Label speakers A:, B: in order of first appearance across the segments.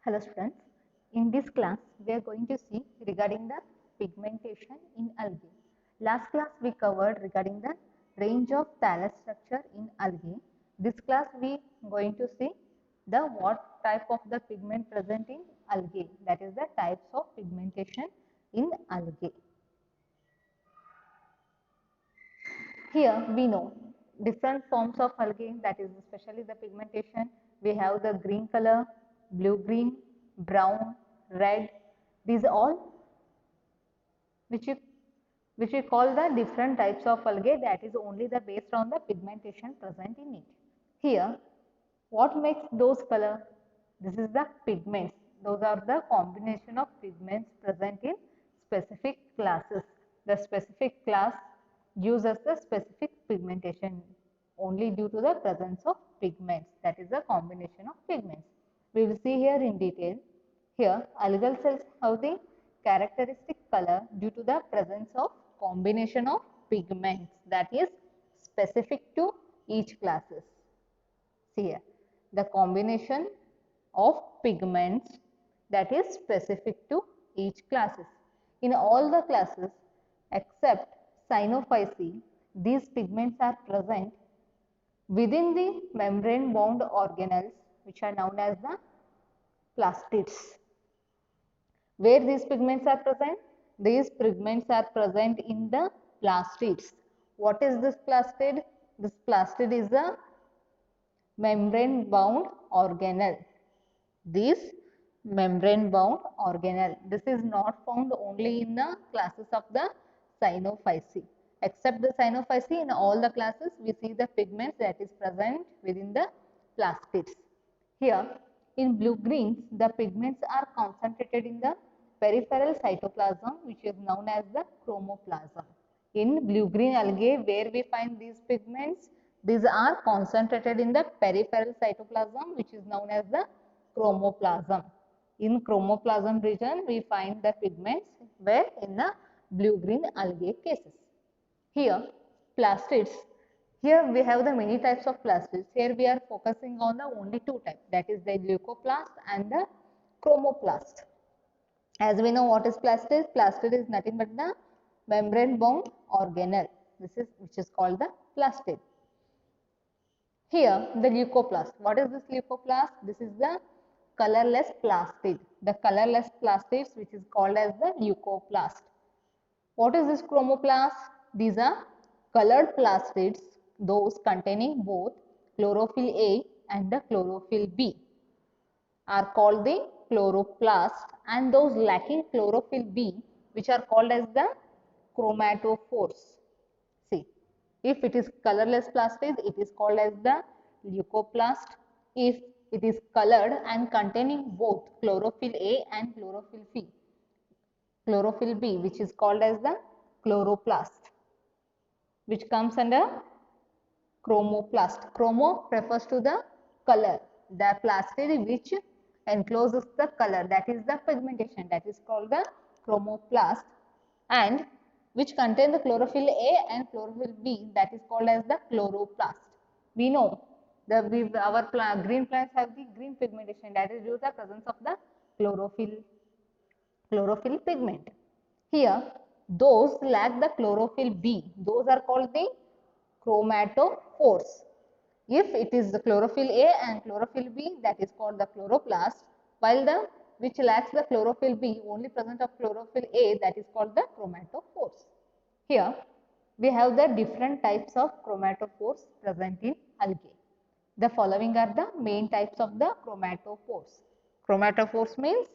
A: Hello students, in this class we are going to see regarding the pigmentation in algae. Last class we covered regarding the range of thallus structure in algae. This class we going to see the what type of the pigment present in algae, that is the types of pigmentation in algae. Here we know different forms of algae, that is especially the pigmentation. We have the green color, blue green, brown, red. These all which we call the different types of algae, that is only the based on the pigmentation present in it. Here what makes those color? This is the pigments. Those are the combination of pigments present in specific classes. The specific class gives us the specific pigmentation only due to the presence of pigments. That is the combination of pigments. We will see here in detail. Here algal cells have the characteristic color due to the presence of combination of pigments, that is specific to each classes. See here, the combination of pigments that is specific to each classes. In all the classes except Cyanophyceae, these pigments are present within the membrane bound organelles, which are known as the plastids. Where these pigments are present? These pigments are present in the plastids. What is this plastid? This plastid is a membrane bound organelle. This membrane bound organelle. This is not found only in the classes of the Cyanophyceae. Except the Cyanophyceae, in all the classes we see the pigments that is present within the plastids. Here in blue greens, the pigments are concentrated in the peripheral cytoplasm, which is known as the chromoplasm. In blue green algae, where we find these pigments, these are concentrated in the peripheral cytoplasm, which is known as the chromoplasm. In chromoplasm region, we find the pigments where in the blue green algae cases. Here plastids, here we have the many types of plastids. Here we are focusing on the only two types, that is the leucoplast and the chromoplast. As we know what is plastid, plastid is nothing but the membrane bound organelle. This is which is called the plastid. Here the leucoplast. What is this leucoplast? This is the colorless plastid. The colorless plastids which is called as the leucoplast. What is this chromoplast? These are colored plastids, those containing both chlorophyll A and the chlorophyll B are called the chloroplast, and those lacking chlorophyll B, which are called as the chromatophores. See, if it is colorless plastid, it is called as the leucoplast. If it is colored and containing both chlorophyll A and chlorophyll B, which is called as the chloroplast, which comes under chromoplast. Chromo refers to the color, the plastid which encloses the color, that is the pigmentation, that is called the chromoplast, and which contain the chlorophyll A and chlorophyll B, that is called as the chloroplast. We know our green plants have the green pigmentation, that is due to the presence of the chlorophyll pigment. Here those lack the chlorophyll B, those are called the chromatophores. If it is the chlorophyll A and chlorophyll B, that is called the chloroplast, while the which lacks the chlorophyll B, only present of chlorophyll A, that is called the chromatophores. Here we have the different types of chromatophores present in algae. The following are the main types of the chromatophores. Chromatophores means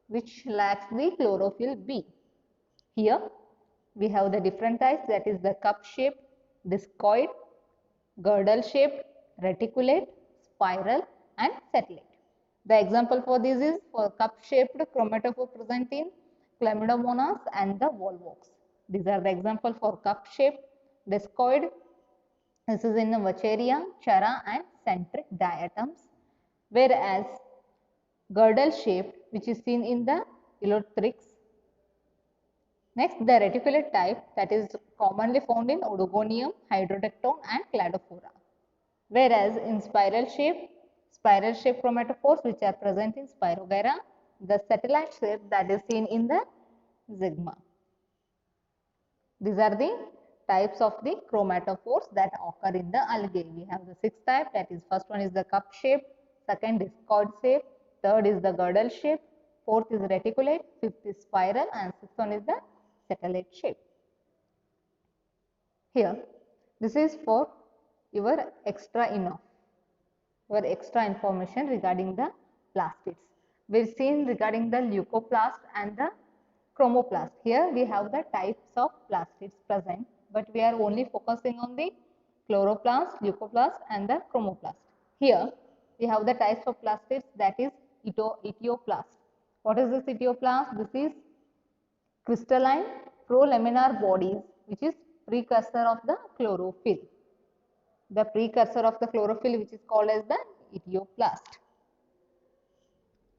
A: which lacks the chlorophyll B. Here we have the different types, that is the cup shaped, discoid, girdle shaped, reticulate, spiral and satellite. The example for this is for cup shaped chromatophore present in Chlamydomonas and the volvox. These are the example for cup shaped, discoid. This is in the Vacheria, Chara and centric diatoms. Whereas girdle shaped, which is seen in the Eleutheryx. Next, the reticulate type, that is commonly found in Odogonium, Hydrodectone and Cladophora. Whereas in spiral shape, spiral shaped chromatophores which are present in Spirogyra, the satellite shape that is seen in the Zygma. These are the types of the chromatophores that occur in the algae. We have the 6th type, that is first one is the cup shape, second is cord shape, third is the girdle shape, fourth is reticulate, fifth is spiral, and sixth one is the satellite shape. Here, this is for your extra information regarding the plastids. We've seen regarding the leucoplast and the chromoplast. Here we have the types of plastids present, but we are only focusing on the chloroplast, leucoplast and the chromoplast. Here we have the types of plastids, that is etioplast. What is this etioplast? This is crystalline prolaminar bodies which is precursor of the chlorophyll. The precursor of the chlorophyll which is called as the etioplast.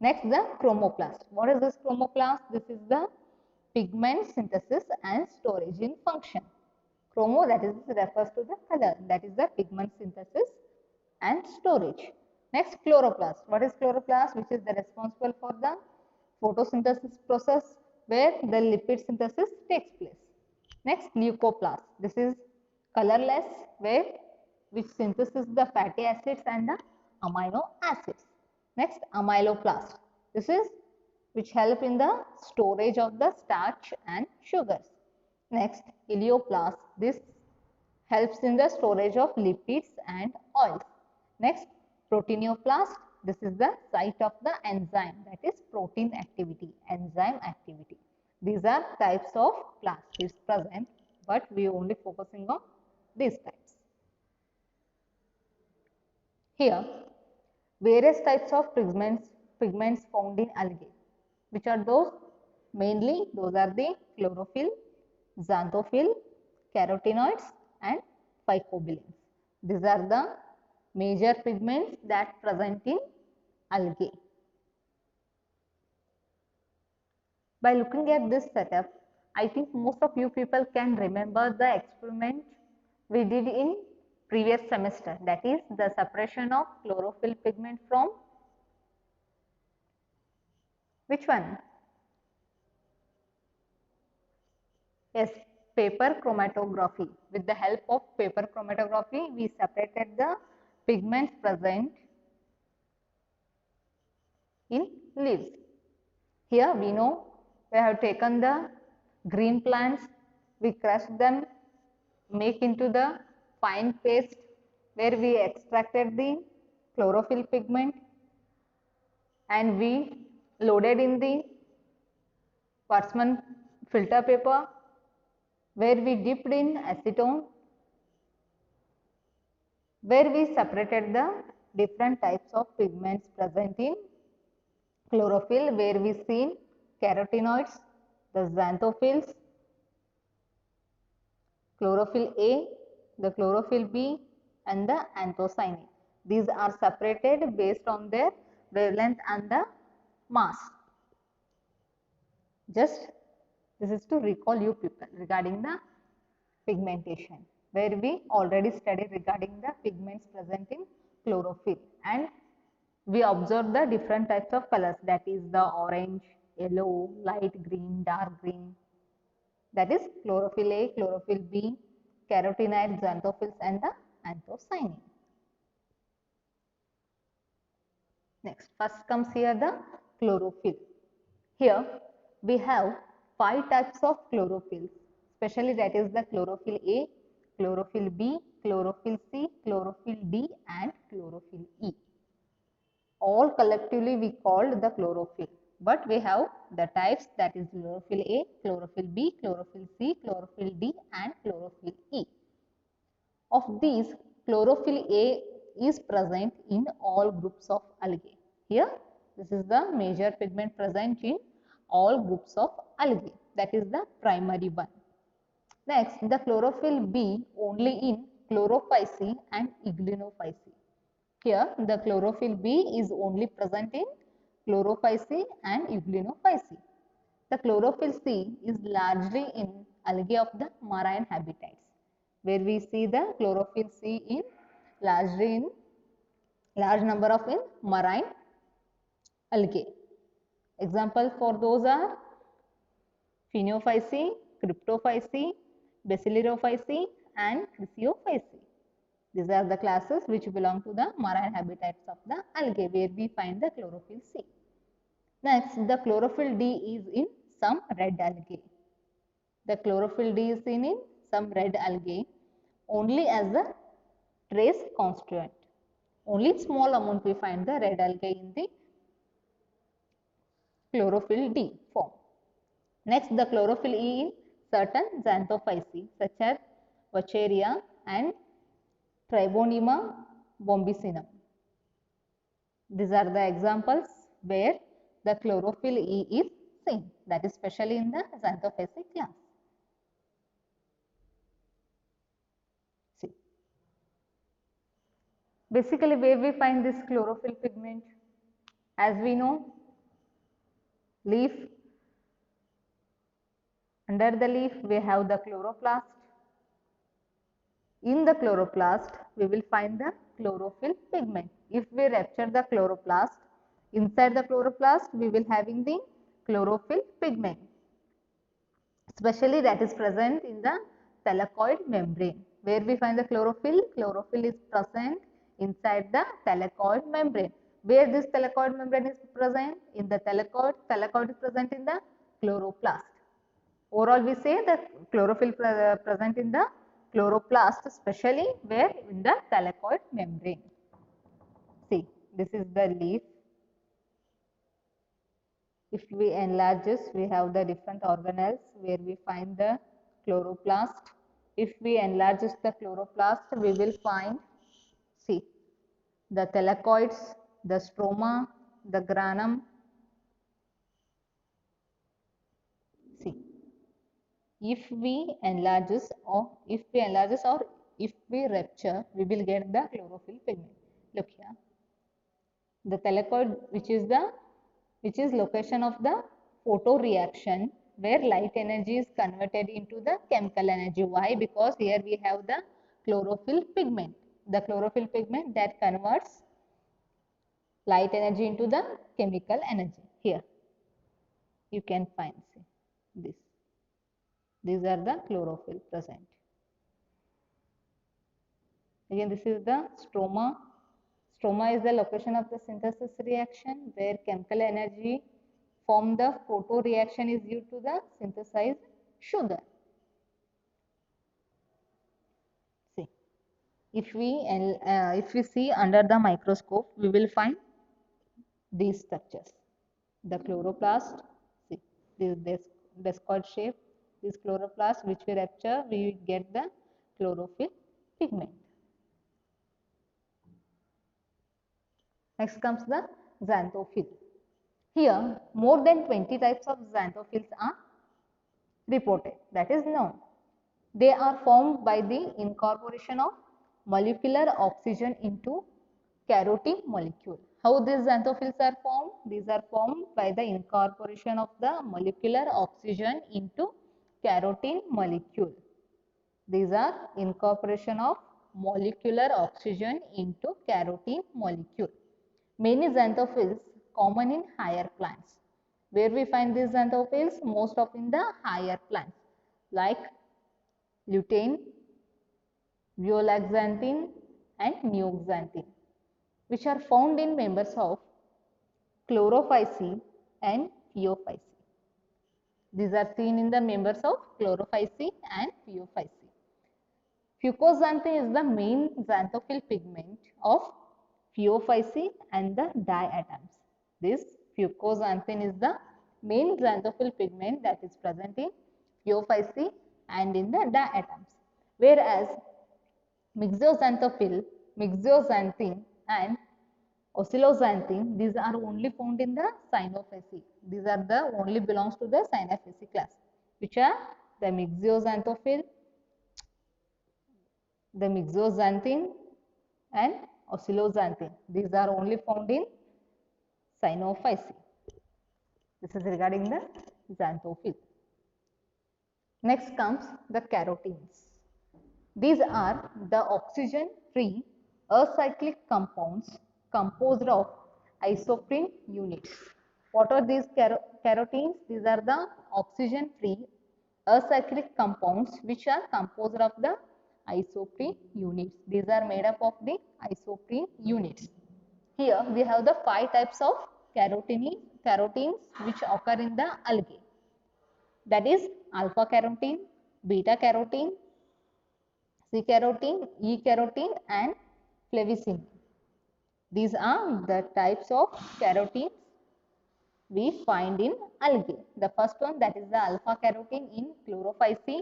A: Next, the chromoplast. What is this chromoplast? This is the pigment synthesis and storage in function. Chromo, that is, refers to the color, that is the pigment synthesis and storage. Next, chloroplast. What is chloroplast? Which is the responsible for the photosynthesis process where the lipid synthesis takes place. Next, leucoplast. This is colorless, where which synthesizes the fatty acids and the amino acids. Next, amyloplast. This is which help in the storage of the starch and sugars. Next, ileoplast. This helps in the storage of lipids and oils. Next, proteineoplast. This is the site of the enzyme, that is protein activity, enzyme activity. These are types of plastids present, but we are only focusing on these types. Here, various types of pigments found in algae. Which are those? Mainly, those are the chlorophyll, xanthophyll, carotenoids and phycobilins. These are the major pigments that present in algae. By looking at this setup, I think most of you people can remember the experiment we did in previous semester, that is the separation of chlorophyll pigment from which one? Yes, paper chromatography. With the help of paper chromatography, we separated the pigments present in leaves. Here we know we have taken the green plants, we crush them, make into the fine paste where we extracted the chlorophyll pigment and we loaded in the Watsman filter paper where we dipped in acetone, where we separated the different types of pigments present in chlorophyll, where we seen carotenoids, the xanthophylls, chlorophyll A, the chlorophyll B and the anthocyanin. These are separated based on their wavelength and the mass. Just this is to recall you people regarding the pigmentation, where we already studied regarding the pigments present in chlorophyll and we observe the different types of colors, that is the orange, yellow, light green, dark green, that is chlorophyll A, chlorophyll B, carotenoid, xanthophylls and the anthocyanin. Next, first comes here the chlorophyll. Here we have 5 types of chlorophylls, especially that is the chlorophyll A, chlorophyll B, chlorophyll C, chlorophyll D and chlorophyll E. All collectively we called the chlorophyll, but we have the types, that is chlorophyll A, chlorophyll B, chlorophyll C, chlorophyll D and chlorophyll E. Of these, chlorophyll A is present in all groups of algae. Here, this is the major pigment present in all groups of algae, that is the primary one. Next, the chlorophyll B only in Chlorophyceae and Ignonophyceae. Here, the chlorophyll B is only present in Chlorophyceae and Ignonophyceae. The chlorophyll C is largely in algae of the marine habitats, where we see the chlorophyll C in largely in large number of in marine algae. Examples for those are Phenophyceae, Cryptophyceae, Basilorophyceae and Chrysiophyceae. These are the classes which belong to the marine habitats of the algae where we find the chlorophyll C. Next, the chlorophyll D is in some red algae. The chlorophyll D is seen in some red algae only as a trace constituent. Only small amount we find the red algae in the chlorophyll D form. Next, the chlorophyll E in certain xanthophyceae such as Vacheria and Tribonema bombicinum. These are the examples where the chlorophyll E is seen, that is especially in the xanthophyceae class. See, basically where we find this chlorophyll pigment, as we know, leaf. Under the leaf we have the chloroplast. In the chloroplast we will find the chlorophyll pigment. If we rupture the chloroplast, inside the chloroplast we will having the chlorophyll pigment, especially that is present in the thylakoid membrane. Where we find the chlorophyll? Chlorophyll is present inside the thylakoid membrane. Where this thylakoid membrane is present? In the thylakoid. Thylakoid is present in the chloroplast. Overall we say the chlorophyll present in the chloroplast, especially where in the thylakoid membrane. See, this is the leaf. If we enlarge this, we have the different organelles where we find the chloroplast. If we enlarge the chloroplast, we will find, see, the thylakoids, the stroma, the granum. See, if we enlarge this or if we rupture, we will get the chlorophyll pigment. Look here, the thylakoid, which is location of the photoreaction where light energy is converted into the chemical energy. Why? Because here we have the chlorophyll pigment. The chlorophyll pigment that converts light energy into the chemical energy. Here you can find, see, this. These are the chlorophyll present. Again, this is the stroma. Stroma is the location of the synthesis reaction where chemical energy from the photoreaction is used to the synthesized sugar. See, if we see under the microscope, we will find these structures. The chloroplast, see, this discoid shape, this chloroplast which we rupture, we get the chlorophyll pigment. Next comes the xanthophyll. Here, more than 20 types of xanthophylls are reported, that is known. They are formed by the incorporation of molecular oxygen into carotene molecule. How these xanthophylls are formed? These are formed by the incorporation of the molecular oxygen into carotene molecule. These are incorporation of molecular oxygen into carotene molecule. Many xanthophylls common in higher plants. Where we find these xanthophylls? Most of in the higher plants like lutein, violaxanthin and neoxanthin, which are found in members of Chlorophyceae and Phaeophyceae. These are seen in the members of Chlorophyceae and Phaeophyceae. Fucoxanthin is the main xanthophyll pigment of Phaeophyceae and the diatoms. This fucoxanthin is the main xanthophyll pigment that is present in Phaeophyceae and in the diatoms. Whereas myxoxanthin and oscillozanthin, these are only found in the Cyanophyceae. These are the only belongs to the Cyanophyceae class, which are the myxoxanthin and oscillozanthin. These are only found in Cyanophyceae. This is regarding the xanthophyll. Next comes the carotenes. These are the oxygen-free acyclic compounds composed of isoprene units. What are these carotenes? These are the oxygen-free acyclic compounds which are composed of the isoprene units. These are made up of the isoprene units. Here we have the 5 types of carotenes which occur in the algae. That is alpha carotene, beta carotene, C carotene, E carotene and flavicin. These are the types of carotenes we find in algae. The first one, that is the alpha carotene in chlorophyceae,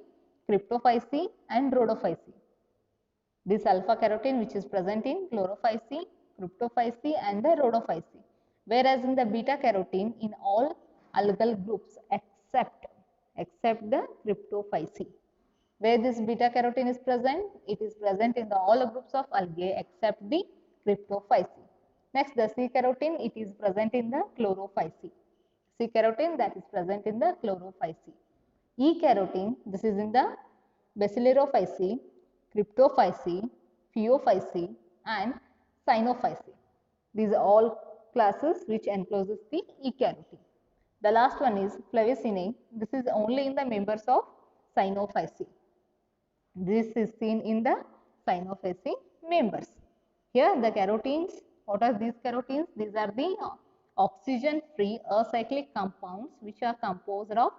A: cryptophyceae and rhodophyceae. This alpha carotene which is present in chlorophyceae, cryptophyceae and the rhodophyceae. Whereas in the beta carotene in all algal groups except the cryptophyceae. Where this beta carotene is present? It is present in the all groups of algae except the cryptophyceae. Next, the C carotene, it is present in the chlorophyceae. C carotene that is present in the chlorophyceae. E carotene, this is in the Basilarophyceae, Cryptophyceae, Phaeophyceae and Cyanophyceae. These are all classes which encloses the E carotene. The last one is Flavicinae. This is only in the members of Cyanophyceae. This is seen in the Cyanophyceae members. Here the carotenes, what are these carotenes? These are the oxygen-free acyclic compounds which are composed of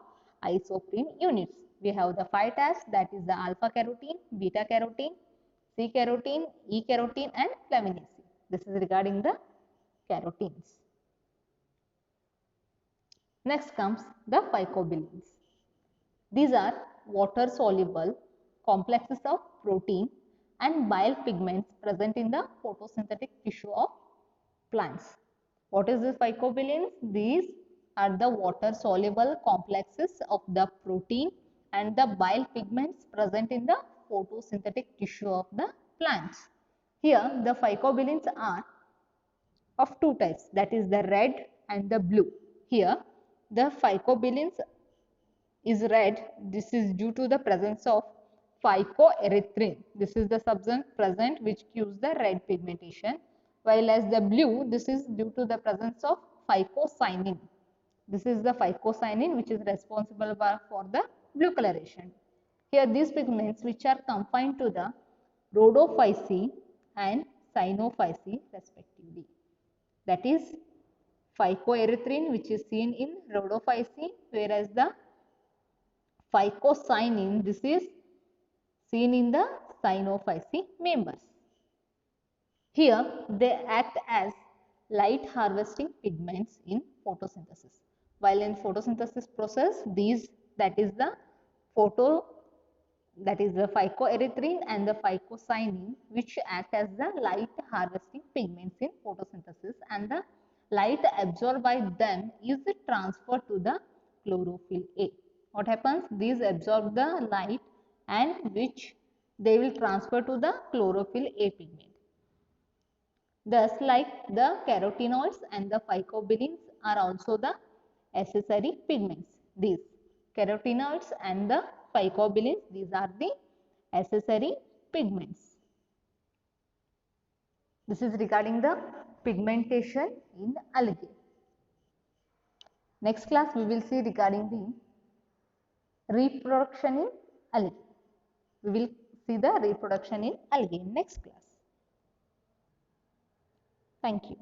A: isoprene units. We have the 5 types, that is the alpha carotene, beta carotene, C carotene, E carotene and flavinaceae. This is regarding the carotenes. Next comes the phycobilanes. These are water soluble complexes of protein and bile pigments present in the photosynthetic tissue of plants. What is this phycobilanes? These are the water soluble complexes of the protein and the bile pigments present in the photosynthetic tissue of the plants. Here the phycobilanes are of 2 types, that is the red and the blue. Here the phycobilanes is red. This is due to the presence of phycoerythrin. This is the substance present which gives the red pigmentation, while as the blue, this is due to the presence of phycocyanin. This is the phycocyanin which is responsible for the blue coloration. Here these pigments which are confined to the rhodophyceae and cyanophyceae respectively. That is phycoerythrin which is seen in rhodophyceae, whereas the phycocyanin, this is seen in the cyanophyceae members. Here they act as light harvesting pigments in photosynthesis. While in photosynthesis process, these, that is the phycoerythrin and the phycocyanin which act as the light harvesting pigments in photosynthesis, and the light absorbed by them is transferred to the chlorophyll A. What happens? These absorb the light and which they will transfer to the chlorophyll A pigment. Thus, like the carotenoids and the phycobilanes are also the accessory pigments. These carotenoids and the phycobilanes, these are the accessory pigments. This is regarding the pigmentation in algae. Next class we will see regarding the reproduction in algae. We will see the reproduction in algae in next class. Thank you.